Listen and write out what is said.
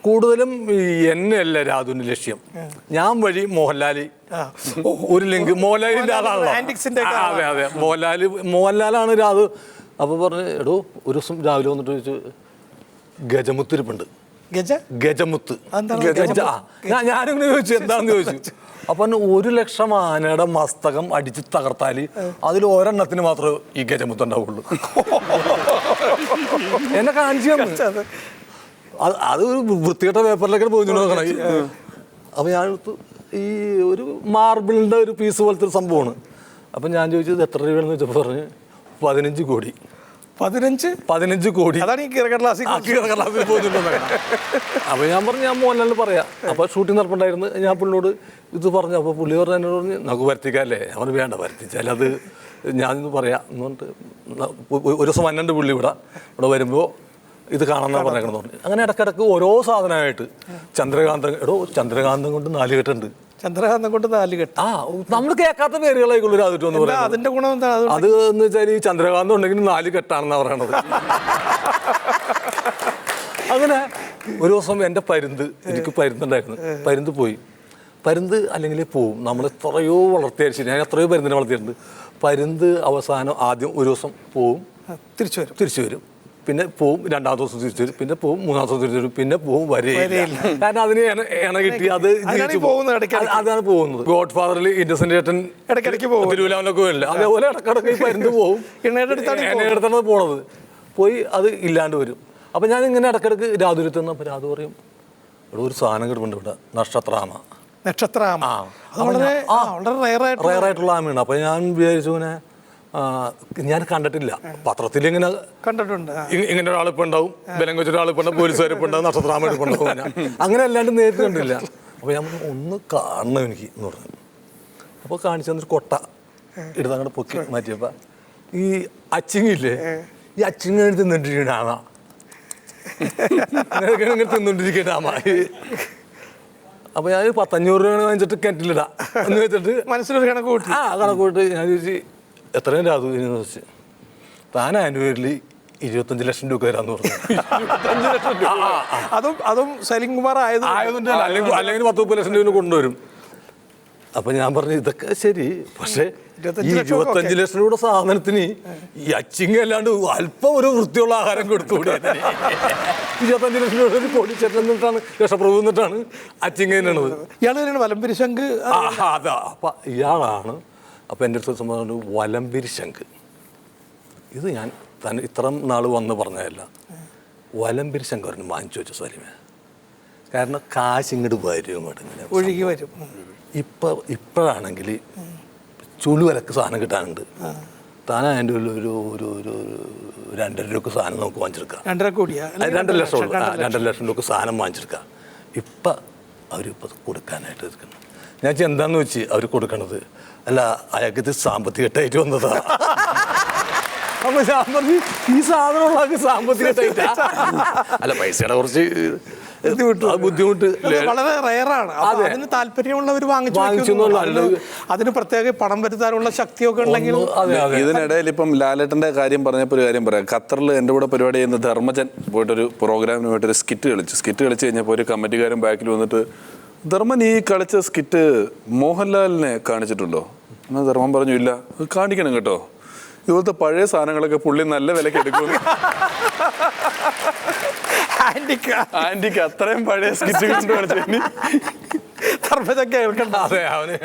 കൂടുതലും എന്നെയല്ല രാധുവിന്റെ ലക്ഷ്യം. ഞാൻ വഴി മോഹൻലാല് ഒരു ലിങ്ക് മോഹൻലാലിന്റെ ആളാണല്ലോ. അതെ അതെ, മോഹൻലാലാണ് രാധു. അപ്പൊ പറഞ്ഞു, എടോ ഒരു ദിവസം രാവിലെ വന്നിട്ട് ചോദിച്ചു, ഗജമുത്ത് ഇരിപ്പുണ്ട്. ഗജമുത്ത് ഞാനിങ്ങനെ ചോദിച്ചു എന്താണെന്ന് ചോദിച്ചു. അപ്പൊ 1,00,000 ആനയുടെ മസ്തകം അടിച്ച് തകർത്താല് അതിൽ ഒരെണ്ണത്തിന് മാത്രമേ ഈ ഗജമുത്ത് ഉണ്ടാവുള്ളൂ. എന്നെ കാണിച്ചു തന്നു. അത് ഒരു വൃത്തികെട്ട പേപ്പറിലൊക്കെ പോയി നോക്കണം. അപ്പൊ ഞാൻ ഈ ഒരു മാർബിളിന്റെ ഒരു പീസ് പോലത്തെ ഒരു സംഭവമാണ്. അപ്പൊ ഞാൻ ചോദിച്ചത് എത്ര രൂപയാണെന്ന് വെച്ചപ്പോൾ പറഞ്ഞ് 15 കോടി. 15 കോടി. അപ്പൊ ഞാൻ പറഞ്ഞു, ഞാൻ മോഹൻലാലിന് പറയാം. അപ്പൊ ഷൂട്ടിംഗ് നടപ്പുണ്ടായിരുന്നു. ഞാൻ പുള്ളിയോട് ഇത് പറഞ്ഞു. അപ്പൊ പുള്ളി പറഞ്ഞു, എന്നോട് പറഞ്ഞു, നമുക്ക് വരുത്തിക്കാല്ലേ. അവന് വേണ്ട, വരുത്തിച്ചാൽ അത് ഞാനിന്ന് പറയാം എന്ന് പറഞ്ഞിട്ട് ഒരു ദിവസം വന്നിട്ട് പുള്ളി ഇവിടെ വരുമ്പോൾ ഇത് കാണാൻ പറഞ്ഞേക്കണം പറഞ്ഞു. അങ്ങനെ ഇടയ്ക്കിടയ്ക്ക് ഓരോ സാധനമായിട്ട് ചന്ദ്രകാന്തം കൊണ്ട് 4 കെട്ടുണ്ട്. ചന്ദ്രകാന്തം കൊണ്ട് 4 കെട്ട്. നമ്മൾ കേൾക്കാത്ത പേരുകളായിക്കുള്ളൂ അതിട്ടെന്ന് പറയാം. അതിന്റെ ഗുണം എന്താ? അത് എന്ന് വെച്ചാൽ ഈ ചന്ദ്രകാന്തം ഉണ്ടെങ്കിൽ 4 കെട്ടാണെന്നാ പറയണത്. അങ്ങനെ ഒരു ദിവസം എൻ്റെ എനിക്ക് പരുന്തുണ്ടായിരുന്നു. പരുന്ത് പോയി. പരുന്ത് അല്ലെങ്കിൽ പോവും. നമ്മൾ എത്രയോ വളർത്തിയാൽ ഞാൻ എത്രയോ പരുന്തിനെ വളർത്തിയിട്ടുണ്ട്. പരുന്ത് അവസാനം ആദ്യം ഒരു ദിവസം പോവും, തിരിച്ചു വരും, പിന്നെ പോവും, 2-ാമത്തെ ദിവസം തിരിച്ചു വരും, പിന്നെ പോവും, 3-ാമത്തെ ദിവസം തിരിച്ചു വരും, പിന്നെ പോവും, വരെയില്ല. കാരണം അതിന് എണ കിട്ടി അത് അതാണ് പോകുന്നത്. ഗോഡ് ഫാദറിൽ ഇന്നസെന്റ് ചേട്ടൻ തിരുവല്ലാമലൊക്കെ വരില്ല, അതേപോലെ ഇടക്കിടക്ക് പരുന്ത് പോവും, എണ്ണയെടുത്താണ് പോണത്. പോയി അത് ഇല്ലാണ്ട് വരും. അപ്പം ഞാൻ ഇങ്ങനെ ഇടക്കിടക്ക് രാധുരത്തുനിന്ന്, അപ്പം രാധു പറയും, ഇവിടെ ഒരു സാധനം കിട്ടുന്നുണ്ട് ഇവിടെ, നക്ഷത്രാമ. റയറായിട്ടുള്ള ആമയാണ്. അപ്പം ഞാൻ വിചാരിച്ചു, ഞാൻ കണ്ടിട്ടില്ല, പത്രത്തിൽ ഇങ്ങനെ കണ്ടിട്ടുണ്ട്, ഇങ്ങനെ ഒരാളിപ്പോൾ ഉണ്ടാവും, ബലം വെച്ചൊരാളിപ്പോൾ ഉണ്ടാവും, പോലീസുകാരിപ്പോൾ ഉണ്ടാവും, നക്ഷത്രാമ എടുപ്പുണ്ടാവും. അങ്ങനെ അല്ലാണ്ട് നേരിട്ട് കണ്ടില്ല. അപ്പോൾ ഞാൻ ഒന്ന് കാണണം എനിക്ക് എന്ന് പറഞ്ഞു. അപ്പോൾ കാണിച്ചു തന്നൊരു കൊട്ട എടുത്ത് അങ്ങോട്ട് പൊക്കി മാറ്റിയപ്പോൾ ഈ അച്ചിങ്ങില്ലേ, ഈ അച്ചിങ്ങ തിന്നിട്ടിരിക്കണ ആമ, ഇങ്ങനെ തിന്നോണ്ടിരിക്കട്ടെ ആമ. അപ്പോൾ ഞാൻ 500 രൂപ വാങ്ങിച്ചിട്ട് കിണറ്റിലിടാ എന്ന് വെച്ചിട്ട് മനസ്സിലൊരു കണക്ക് കൂട്ടി ഞാൻ ചോദിച്ചു, എത്രയും രാധു എന്ന് വെച്ച്. താൻ ആനുവലിൽ 25 ലക്ഷം രൂപ തരാന്ന് പറഞ്ഞു. അതും സലീം കുമാർ ആയതുകൊണ്ട് അല്ലെങ്കിൽ 10-30 ലക്ഷം രൂപ കൊണ്ടുവരും. അപ്പൊ ഞാൻ പറഞ്ഞു, ഇതൊക്കെ ശരി, പക്ഷെ ഈ 25 ലക്ഷം രൂപയുടെ സാധനത്തിന് ഈ അച്ചിങ്ങ അല്ലാണ്ട് അല്പം ഒരു വൃത്തിയുള്ള ആഹാരം കൊടുത്തുകൂടി. 25 ലക്ഷം രൂപ കോടിച്ചേട്ടൻ എന്നിട്ടാണ്, രക്ഷപ്രഭു എന്നിട്ടാണ് അച്ചിങ്ങ തന്നെയാണത്. ഇയാള് വലംപിരി ശംഖ്. അതാ അപ്പൊ ഇയാളാണ്. അപ്പം എൻ്റെ അടുത്ത് സംബന്ധിച്ചു വലംപിരി ശംഖ്. ഇത് ഞാൻ തന്നെ ഇത്ര നാൾ വന്ന് പറഞ്ഞതല്ല. വലംപിരി ശംഖ് പറഞ്ഞു വാങ്ങിച്ചു വെച്ച സലീമേ. കാരണം കാശ് ഇങ്ങോട്ട് വരും, ഇങ്ങോട്ട് ഇങ്ങനെ ഒഴുകി വരും. ഇപ്പോഴാണെങ്കിൽ ചുളുവിലക്ക് സാധനം കിട്ടാനുണ്ട്. താൻ അതിൻ്റെ ഒരു 2.5 രൂപക്ക് സാധനം നമുക്ക് വാങ്ങിച്ചെടുക്കാം. 2 ലക്ഷം രൂപക്ക് സാധനം വാങ്ങിച്ചെടുക്കാം. ഇപ്പം അവരിപ്പോൾ കൊടുക്കാനായിട്ട് ഇരിക്കണം. ഞാൻ എന്താന്ന് വെച്ച് അവർ കൊടുക്കണത്, അല്ല അയാൾക്ക് ഇത് സാമ്പത്തികമായിട്ട് വന്നതാ. അപ്പൊ ഞാൻ പറഞ്ഞു, ഈ സാധനമുള്ള സാമ്പത്തിക ടൈറ്റാ, അല്ല പൈസയുടെ കുറച്ച് ബുദ്ധിമുട്ട് വളരെ റയറാണ്. അതിന് താല്പര്യമുള്ളവർ വാങ്ങിച്ചു. അതിന് പ്രത്യേക പണം വരുത്താനുള്ള ശക്തിയൊക്കെ ഉണ്ടെങ്കിൽ. ഇതിനിടയിൽ ഇപ്പം ലാലേട്ടന്റെ കാര്യം പറഞ്ഞപ്പോൾ ഒരു കാര്യം പറയാം. ഖത്തറിൽ എൻ്റെ കൂടെ പരിപാടി ചെയ്യുന്ന ധർമ്മജൻ പോയിട്ടൊരു പ്രോഗ്രാമിന് പോയിട്ടൊരു സ്കിറ്റ് കളിച്ച് കഴിഞ്ഞപ്പോൾ ഒരു കമ്മിറ്റിക്കാരൻ ബാക്കിൽ വന്നിട്ട്, ധർമ്മൻ ഈ കളിച്ച സ്കിറ്റ് മോഹൻലാലിനെ കാണിച്ചിട്ടുണ്ടോ? എന്നാൽ ധർമ്മൻ പറഞ്ഞു, ഇല്ല. കാണിക്കണം കേട്ടോ, ഇതുപോലത്തെ പഴയ സാധനങ്ങളൊക്കെ പുള്ളി നല്ല വിലക്ക് എടുക്കും. ആന്റിക്ക് അത്രയും പഴയ സ്കിറ്റ് കൊണ്ട് കളിച്ചു ധർമ്മജൻ കേൾക്കണ്ട. അതെ, അവന്